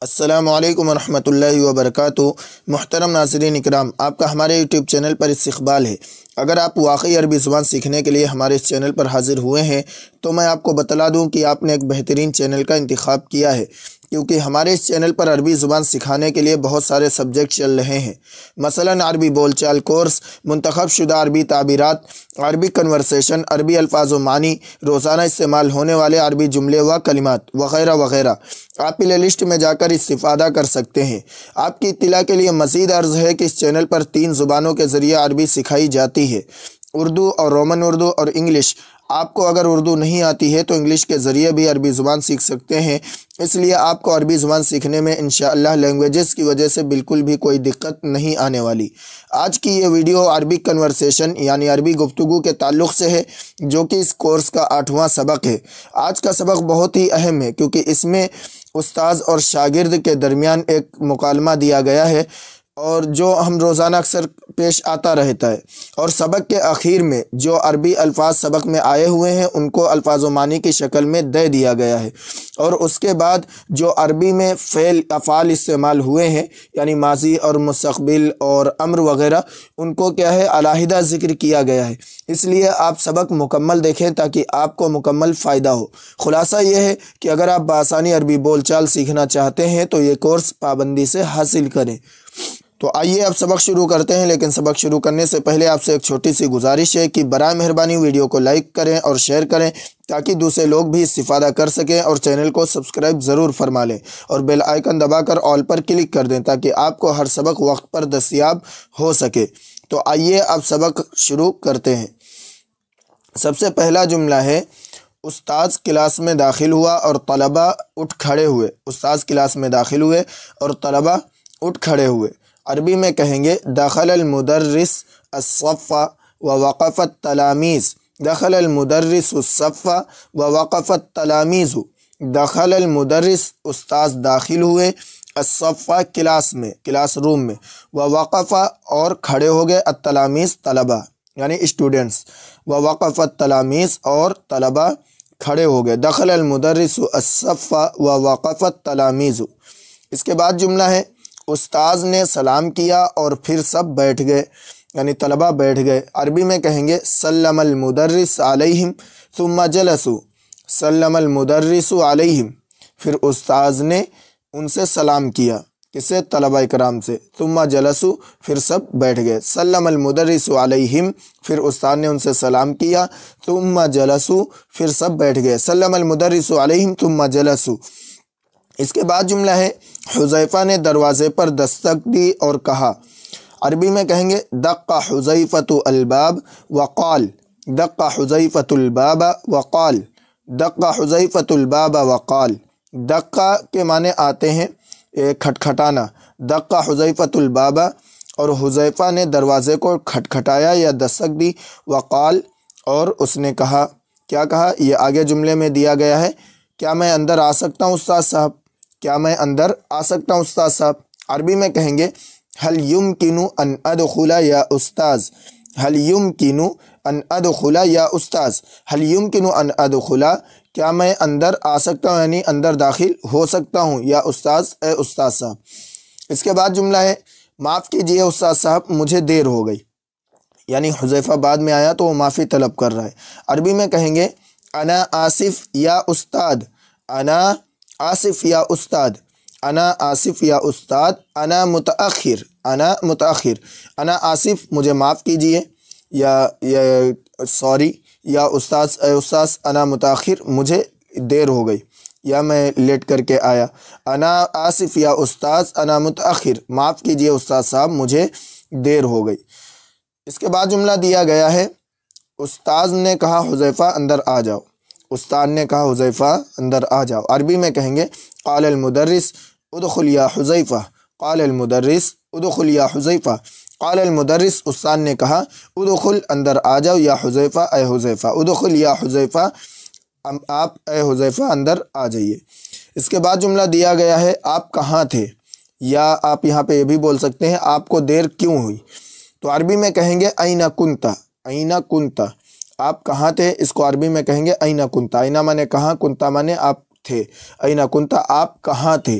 السلام علیکم ورحمۃ اللہ وبرکاتہ۔ محترم ناظرین اکرام، آپ کا ہمارے یوٹیوب چینل پر استقبال ہے۔ اگر آپ واقعی عربی زبان سیکھنے کے لیے ہمارے اس چینل پر حاضر ہوئے ہیں تو میں آپ کو بتلا دوں کہ آپ نے ایک بہترین چینل کا انتخاب کیا ہے، کیونکہ ہمارے اس چینل پر عربی زبان سکھانے کے لیے بہت سارے سبجیکٹ چل رہے ہیں، مثلا عربی بول چال کورس، منتخب شدہ عربی تعبیرات، عربی کنورسیشن، عربی الفاظ و معنی، روزانہ استعمال ہونے والے عربی جملے و کلمات وغیرہ وغیرہ۔ آپ پلے لسٹ میں جا کر استفادہ کر سکتے ہیں۔ آپ کی اطلاع کے لیے مزید عرض ہے کہ اس چینل پر 3 زبانوں کے ذریعے عربی سکھائی جاتی ہے، اردو اور رومن اردو اور انگلش۔ آپ کو اگر اردو نہیں آتی ہے تو انگلش کے ذریعے بھی عربی زبان سیکھ سکتے ہیں، اس لیے آپ کو عربی زبان سیکھنے میں انشاءاللہ لینگویجز کی وجہ سے بالکل بھی کوئی دقت نہیں آنے والی۔ آج کی یہ ویڈیو عربی کنورسیشن یعنی عربی گفتگو کے تعلق سے ہے، جو کہ اس کورس کا 8واں سبق ہے۔ آج کا سبق بہت ہی اہم ہے کیونکہ اس میں استاذ اور شاگرد کے درمیان ایک مکالمہ دیا گیا ہے، اور جو ہم روزانہ اکثر پیش آتا رہتا ہے، اور سبق کے آخر میں جو عربی الفاظ سبق میں آئے ہوئے ہیں ان کو الفاظ و معنی کی شکل میں دے دیا گیا ہے، اور اس کے بعد جو عربی میں فعل افعال استعمال ہوئے ہیں یعنی ماضی اور مستقبل اور امر وغیرہ، ان کو کیا ہے علیحدہ ذکر کیا گیا ہے۔ اس لیے آپ سبق مکمل دیکھیں تاکہ آپ کو مکمل فائدہ ہو۔ خلاصہ یہ ہے کہ اگر آپ بآسانی عربی بول چال سیکھنا چاہتے ہیں تو یہ کورس پابندی سے حاصل کریں۔ تو آئیے اب سبق شروع کرتے ہیں، لیکن سبق شروع کرنے سے پہلے آپ سے ایک چھوٹی سی گزارش ہے کہ برائے مہربانی ویڈیو کو لائک کریں اور شیئر کریں تاکہ دوسرے لوگ بھی استفادہ کر سکیں، اور چینل کو سبسکرائب ضرور فرما لیں اور بیل آئیکن دبا کر آل پر کلک کر دیں تاکہ آپ کو ہر سبق وقت پر دستیاب ہو سکے۔ تو آئیے اب سبق شروع کرتے ہیں۔ سب سے پہلا جملہ ہے، استاذ کلاس میں داخل ہوا اور طلبہ اٹھ کھڑے ہوئے۔ استاذ کلاس میں داخل ہوئے اور طلبہ اٹھ کھڑے ہوئے۔ عربی میں کہیں گے دخل المدرس الصف ووقف التلاميذ۔ دخل المدرس الصف ووقف التلاميذ۔ دخل المدرس استاذ داخل ہوئے، الصف کلاس میں، کلاس روم میں، ووقف اور کھڑے ہو گئے، التلاميذ طلبہ یعنی اسٹوڈنٹس، ووقف التلاميذ اور طلبہ کھڑے ہو گئے۔ دخل المدرس الصف ووقف التلاميذ۔ اس کے بعد جملہ ہے، استاذ نے سلام کیا اور پھر سب بیٹھ گئے یعنی طلبہ بیٹھ گئے۔ عربی میں کہیں گے سلم المدرس علیہم ثم جلسوا۔ سلم المدرس علیہم، پھر استاذ نے ان سے سلام کیا، کس سے؟ طلبہ اکرام سے۔ ثم جلسوا، پھر سب بیٹھ گئے۔ سلم المدرس علیہم، پھر استاد نے ان سے سلام کیا، ثم جلسوا، پھر سب بیٹھ گئے۔ سلم المدرس علیہم ثم جلسوا۔ اس کے بعد جملہ ہے، حذیفہ نے دروازے پر دستک دی اور کہا۔ عربی میں کہیں گے دق حذیفۃ الباب وقال۔ دق حذیفۃ الباب وقال۔ دق حذیفۃ الباب وقال۔ دقہ کے معنی آتے ہیں کھٹکھٹانا۔ دق حذیفۃ الباب، اور حذیفہ نے دروازے کو کھٹکھٹایا یا دستک دی، وقال، اور اس نے کہا۔ کیا کہا؟ یہ آگے جملے میں دیا گیا ہے، کیا میں اندر آ سکتا ہوں استاد صاحب؟ کیا میں اندر آ سکتا ہوں استاد صاحب؟ عربی میں کہیں گے هل يمكن ان ادخل یا استاذ۔ هل يمكن ان ادخل یا استاذ۔ هل يمكن ان ادخل، کیا میں اندر آ سکتا ہوں یعنی اندر داخل ہو سکتا ہوں، یا استاذ، اے استاد صاحب۔ اس کے بعد جملہ ہے، معاف کیجئے استاد صاحب مجھے دیر ہو گئی، یعنی حذیفہ بعد میں آیا تو وہ معافی طلب کر رہا ہے۔ عربی میں کہیں گے انا آصف یا استاد۔ انا آصف یا استاد۔ انا آصف یا استاد۔ انا متأخر۔ انا متأخر۔ انا آصف مجھے معاف کیجئے، یا سوری، یا استاد، اے استاد، انا متأخر مجھے دیر ہو گئی یا میں لیٹ کر کے آیا۔ انا آصف یا استاد انا متأخر، معاف کیجئے استاد صاحب مجھے دیر ہو گئی۔ اس کے بعد جملہ دیا گیا ہے، استاذ نے کہا حذیفہ اندر آ جاؤ۔ استاد نے کہا حذیفہ اندر آ جاؤ۔ عربی میں کہیں گے قال المدرس ادخل یا حذیفہ۔ قال المدرس ادخل یا حذیفہ۔ قال المدرس، استاد نے کہا، ادخل اندر آ جاؤ، یا حذیفہ، اے حذیفہ۔ ادخل یا حذیفہ، آپ اے حذیفہ اندر آ جائیے۔ اس کے بعد جملہ دیا گیا ہے، آپ کہاں تھے، یا آپ یہاں پہ یہ بھی بول سکتے ہیں آپ کو دیر کیوں ہوئی۔ تو عربی میں کہیں گے این کنت۔ این کنت، آپ کہاں تھے، اس کو عربی میں کہیں گے این کنت۔ این مانے کہاں، کنتا مانے آپ تھے۔ این کنت، آپ کہاں تھے۔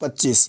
25।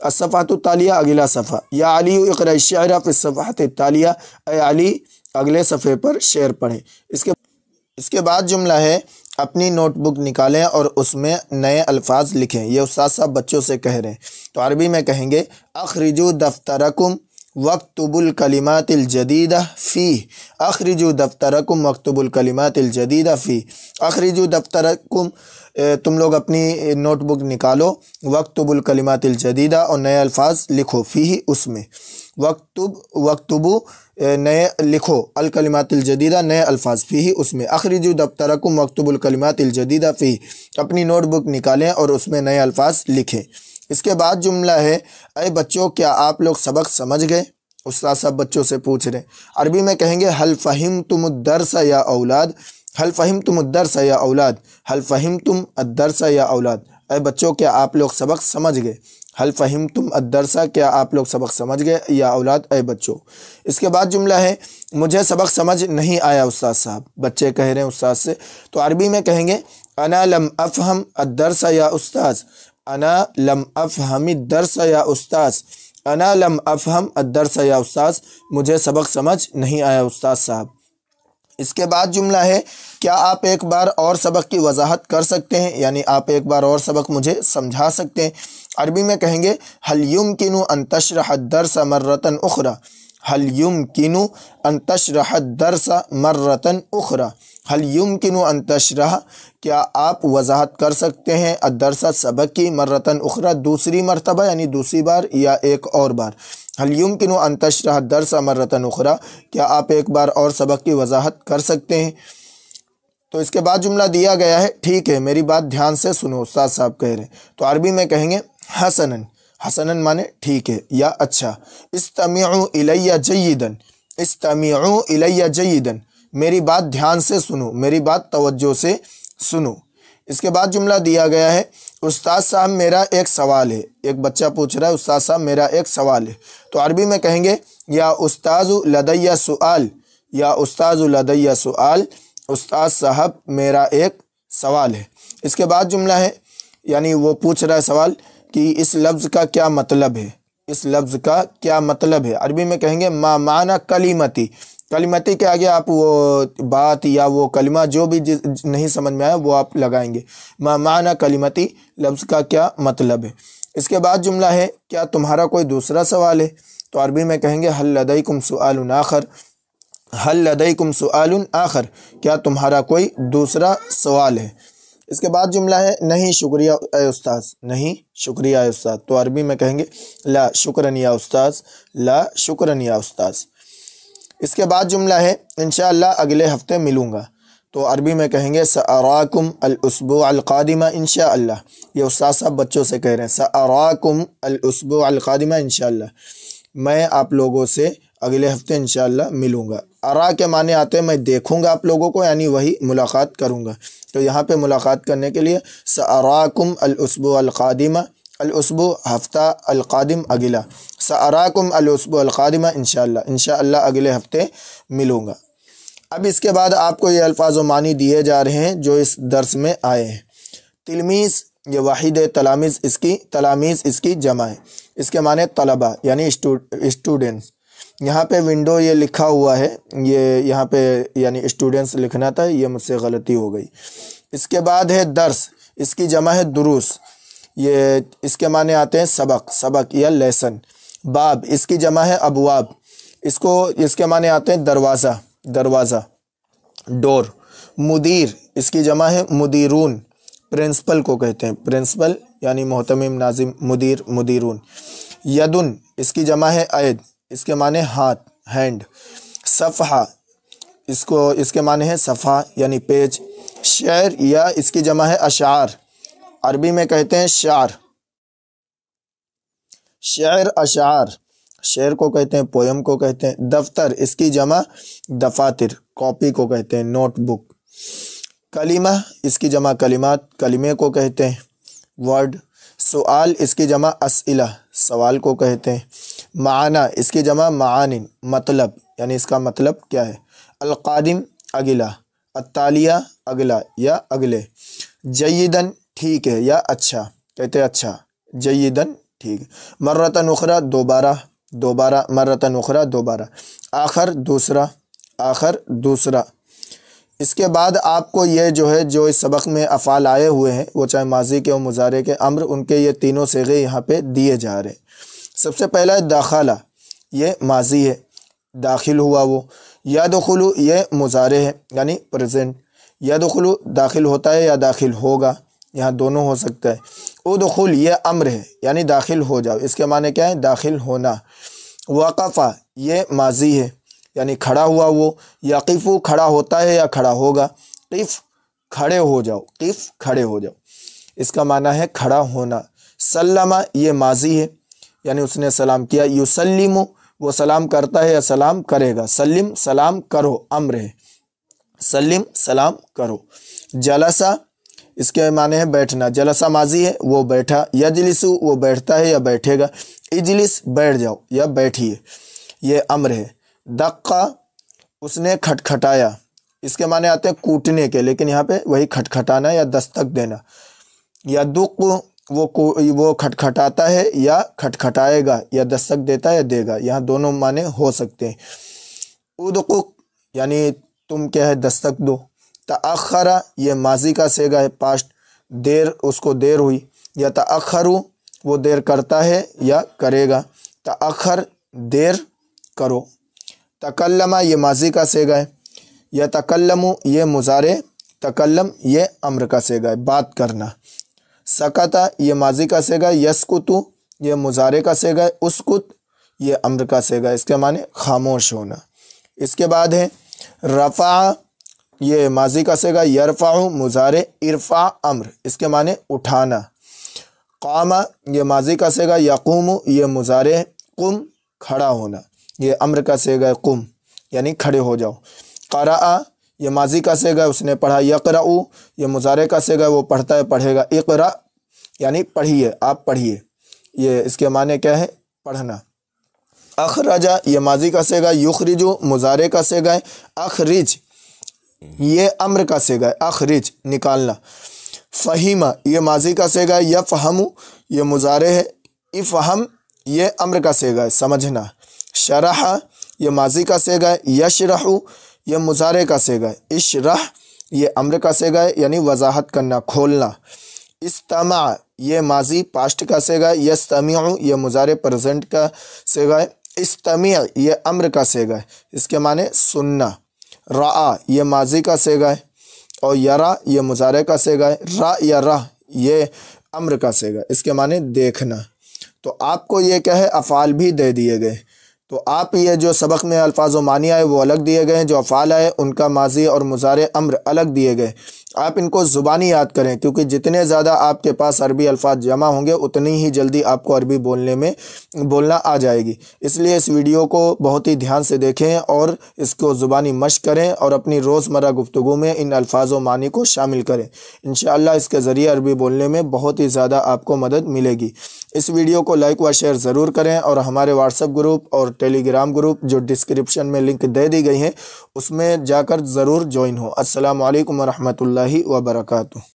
الصفحۃ التالیہ اگلا صفحہ، یا علی اقرأ الشعر فی الصفحۃ التالیہ، اے علی اگلے صفحے پر شعر پڑھیں۔ اس کے بعد جملہ ہے اپنی نوٹ بک نکالیں اور اس میں نئے الفاظ لکھیں۔ یہ استاد صاحب بچوں سے کہہ رہے ہیں، تو عربی میں کہیں گے اخرجوا دفترکم واکتبوا الکلمات الجدیدہ فیہ، اخرجوا دفترکم واکتبوا الکلمات الجدیدہ فیہ، اخرجوا دفترکم تم لوگ اپنی نوٹ بک نکالو، واکتبوا الکلمات الجدیدہ اور نئے الفاظ لکھو، فیہ اس میں، واکتبوا نئے لکھو، الکلمات الجدیدہ نئے الفاظ، فیہ اس میں، اخرجوا دفترکم واکتبوا الکلمات الجدیدہ فیہ، اپنی نوٹ بک نکالیں اور اس میں نئے الفاظ لکھیں۔ اس کے بعد جملہ ہے اے بچوں کیا آپ لوگ سبق سمجھ گئے؟ استاد صاحب بچوں سے پوچھ رہے ہیں، عربی میں کہیں گے حل فہمتم الدرس یا اولاد، حل فہمتم الدرس یا اولاد، حل فہمتم الدرس یا اولاد، اے بچوں کیا آپ لوگ سبق سمجھ گئے؟ حل فہمتم الدرس، کیا آپ لوگ سبق سمجھ گئے؟ یا اولاد اے بچوں۔ اس کے بعد جملہ ہے مجھے سبق سمجھ نہیں آیا استاد صاحب، بچے کہہ رہے ہیں استاد سے، تو عربی میں کہیں گے انا لم افہم الدرس یا استاذ، انا لم افہم الدرس یا استاذ، انا لم افہم الدرس یا استاذ، مجھے سبق سمجھ نہیں آیا استاد صاحب۔ اس کے بعد جملہ ہے کیا آپ ایک بار اور سبق کی وضاحت کر سکتے ہیں، یعنی آپ ایک بار اور سبق مجھے سمجھا سکتے ہیں؟ عربی میں کہیں گے هل يمكن ان تشرح الدرس مرة اخرى، هل يمكن ان تشرح الدرس مرة اخرى، هل يمكن ان تشرح، کیا آپ وضاحت کر سکتے ہیں الدرس سبق کی، مرة اخرى دوسری مرتبہ یعنی دوسری بار یا ایک اور بار، هل يمكن ان تشرح الدرس مرة اخرى، کیا آپ ایک بار اور سبق کی وضاحت کر سکتے ہیں؟ تو اس کے بعد جملہ دیا گیا ہے ٹھیک ہے میری بات دھیان سے سنو، استاد صاحب کہہ رہے ہیں، تو عربی میں کہیں گے حسناً، حسناً مانے ٹھیک ہے یا اچھا، استمعوا الی جیداً، استمعوا الی جیداً، میری بات دھیان سے سنو، میری بات توجہ سے سنو۔ اس کے بعد جملہ دیا گیا ہے استاد صاحب میرا ایک سوال ہے، ایک بچہ پوچھ رہا ہے استاد صاحب میرا ایک سوال ہے، تو عربی میں کہیں گے یا استاذ لدی سؤال، یا استاذ لدی سؤال، استاد صاحب میرا ایک سوال ہے۔ اس کے بعد جملہ ہے یعنی وہ پوچھ رہا ہے سوال کہ اس لفظ کا کیا مطلب ہے، اس لفظ کا کیا مطلب ہے، عربی میں کہیں گے ما معنی کلمتی، کلمتی کے آگے آپ وہ بات یا وہ کلمہ جو بھی نہیں سمجھ میں آیا وہ آپ لگائیں گے، ما معنی کلمتی، لفظ کا کیا مطلب ہے۔ اس کے بعد جملہ ہے کیا تمہارا کوئی دوسرا سوال ہے، تو عربی میں کہیں گے حل لدیکم سؤال آخر، حل لدیکم سؤال آخر، کیا تمہارا کوئی دوسرا سوال ہے۔ اس کے بعد جملہ ہے نہیں شکریہ اے استاذ، نہیں شکریہ اے استاذ، تو عربی میں کہیں گے لا شکرا یا استاذ، لا شکرا یا استاذ۔ اس کے بعد جملہ ہے انشاءاللہ اگلے ہفتے ملوں گا، تو عربی میں کہیں گے سأراکم الاسبوع القادمہ انشاءاللہ، یہ استاد صاحب بچوں سے کہہ رہے ہیں سأراکم الاسبوع القادمہ انشاءاللہ، میں آپ لوگوں سے اگلے ہفتے انشاءاللہ ملوں گا۔ ارا کے معنی آتے ہیں میں دیکھوں گا آپ لوگوں کو، یعنی وہی ملاقات کروں گا، تو یہاں پہ ملاقات کرنے کے لیے سأراکم الاسبوع القادمہ، الاسبوع ہفتہ، القادم اگلا، سأراکم الاسبوع القادمہ انشاءاللہ، انشاءاللہ اگلے ہفتے ملوں گا۔ اب اس کے بعد آپ کو یہ الفاظ و معنی دیے جا رہے ہیں جو اس درس میں آئے ہیں۔ تلمیذ یہ واحد ہے، تلاميذ اس کی جمع ہے، اس کے معنی طلبہ یعنی اسٹوڈنٹس، یہاں پہ ونڈو یہ لکھا ہوا ہے، یہ یہاں پہ یعنی اسٹوڈنٹس لکھنا تھا، یہ مجھ سے غلطی ہو گئی۔ اس کے بعد ہے درس، اس کی جمع ہے دروس، یہ اس کے معنی آتے ہیں سبق یا لیسن۔ باب اس کی جمع ہے ابواب، اس کے معنی آتے ہیں دروازہ ڈور۔ مدیر اس کی جمع ہے مدیرون، پرنسپل کو کہتے ہیں، پرنسپل یعنی محتمم ناظم، مدیرون۔ یدن اس کی جمع ہے عید، اس کے معنی ہاتھ، ہینڈ۔ صفحہ اس کے معنی ہے صفحہ یعنی پیج۔ شعر یا اس کی جمع ہے اشعار، عربی میں کہتے ہیں شعر، اشعار، شعر کو کہتے ہیں، پویم کو کہتے ہیں۔ دفتر اس کی جمع دفاتر، کاپی کو کہتے ہیں، نوٹ بک۔ کلمہ اس کی جمع کلمات، کلمے کو کہتے ہیں، ورڈ۔ سؤال اس کی جمع اسئلہ، سوال کو کہتے ہیں۔ معنی اس کی جمع معانن، مطلب یعنی اس کا مطلب کیا ہے۔ القادم اگلا، التالیہ اگلا یا اگلے۔ جیدن ٹھیک ہے یا اچھا، کہتے ہیں اچھا، جیدن ٹھیک ہے۔ مرتن اخرى دوبارہ، دوبارہ، مرتن اخرى دوبارہ۔ آخر دوسرا، آخر دوسرا۔ اس کے بعد آپ کو یہ جو اس سبق میں افعال آئے ہوئے ہیں، وہ چاہے ماضی کے اور مضارع کے، امر، ان کے یہ تینوں صیغے یہاں پہ دیے جا رہے ہیں۔ سب سے پہلا ہے داخلہ، یہ ماضی ہے، داخل ہوا وہ۔ یدخل یہ مضارع ہے یعنی پریزنٹ، یدخل داخل ہوتا ہے یا داخل ہوگا، یہاں دونوں ہو سکتا ہے۔ ادخل یہ امر ہے یعنی داخل ہو جاؤ، اس کے معنی کیا ہے؟ داخل ہونا۔ وقفہ یہ ماضی ہے یعنی کھڑا ہوا وہ، یقف کھڑا ہوتا ہے یا کھڑا ہوگا، قف کھڑے ہو جاؤ، قف کھڑے ہو جاؤ، اس کا معنی ہے کھڑا ہونا۔ سلم یہ ماضی ہے یعنی اس نے سلام کیا۔ یسلم وہ سلام کرتا ہے یا سلام کرے گا، سلم سلام کرو امر ہے، سلم سلام کرو۔ جلسہ اس کے معنی ہے بیٹھنا، جلسہ ماضی ہے وہ بیٹھا۔ یجلس وہ بیٹھتا ہے یا بیٹھے گا، اجلس بیٹھ جاؤ یا بیٹھیے، یہ امر ہے۔ دقہ اس نے کھٹکھٹایا، اس کے معنی آتے ہیں کوٹنے کے، لیکن یہاں پہ وہی کھٹکھٹانا یا دستک دینا۔ یدق وہ کھٹکھٹاتا ہے یا کھٹکھٹائے گا، یا دستک دیتا ہے یا دے گا، یہاں دونوں معنی ہو سکتے ہیں۔ ادق یعنی تم کیا ہے دستک دو۔ تأخر یہ ماضی کا صیغہ ہے، پاسٹ، دیر اس کو دیر ہوئی۔ یا تأخر وہ دیر کرتا ہے یا کرے گا، تأخر دیر کرو۔ تکلم یہ ماضی کا صیغہ ہے۔ یا تکلم یہ مضارع، تکلم یہ امر کا صیغہ ہے، بات کرنا۔ سکت یہ ماضی کا صیغہ ہے۔ یسکت یہ مضارع کا صیغہ ہے۔ اسکت یہ امر کا صیغہ ہے، اس کے معنی خاموش ہونا۔ اس کے بعد ہے رفع یہ ماضی کا صیغہ، یرفع مضارع، ارفع امر، اس کے معنی اٹھانا۔ قام یہ ماضی کا صیغہ، یقوم یہ مضارع، قم کھڑا ہونا، یہ امر کا صیغہ ہے، قم یعنی کھڑے ہو جاؤ۔ قرأ یہ ماضی کا صیغہ ہے، اس نے پڑھا۔ یقرأ یہ مضارع کا صیغہ ہے، وہ پڑھتا ہے پڑھے گا۔ اقرأ یعنی پڑھیے، آپ پڑھیے، یہ اس کے معنی کیا ہے؟ پڑھنا۔ اخرج یہ ماضی کا صیغہ، یخرج مضارع کا صیغہ ہے۔ اخرج یہ امر کا صیغہ ہے، اخرج نکالنا۔ فہیم یہ ماضی کا صیغہ ہے۔ یفہم یہ مضارع ہے۔ افہم یہ امر کا صیغہ ہے، سمجھنا۔ شرح یہ ماضی کا صیغہ ہے۔ یشرح یہ مضارع کا صیغہ ہے۔ اشرح یہ امر کا صیغہ ہے یعنی وضاحت کرنا، کھولنا۔ استمع یہ ماضی پاسٹ کا صیغہ ہے۔ یستمع یہ مضارع پریزنٹ کا صیغہ ہے۔ استمع یہ امر کا صیغہ ہے، اس کے معنی سننا۔ رأى یہ ماضی کا صیغہ ہے، اور یرا یہ مضارع کا صیغہ ہے۔ را یا رہ یہ امر کا صیغہ ہے، اس کے معنی دیکھنا۔ تو آپ کو یہ کیا ہے؟ افعال بھی دے دیے گئے، تو آپ یہ جو سبق میں الفاظ و معنی آئے وہ الگ دیے گئے ہیں، جو افعال آئے ان کا ماضی اور مضارع امر الگ دیے گئے۔ آپ ان کو زبانی یاد کریں، کیونکہ جتنے زیادہ آپ کے پاس عربی الفاظ جمع ہوں گے اتنی ہی جلدی آپ کو عربی بولنا آ جائے گی۔ اس لیے اس ویڈیو کو بہت ہی دھیان سے دیکھیں اور اس کو زبانی مشق کریں، اور اپنی روزمرہ گفتگو میں ان الفاظ و معنی کو شامل کریں۔ انشاءاللہ اس کے ذریعے عربی بولنے میں بہت ہی زیادہ آپ کو مدد ملے گی۔ اس ویڈیو کو لائک و شیئر ضرور کریں، اور ہمارے واٹس ایپ گروپ اور ٹیلی گرام گروپ جو ڈسکرپشن میں لنک دے دی گئی ہیں اس میں جا کر ضرور جوائن ہو۔ السلام علیکم ورحمۃ اللہ وبرکاتہ۔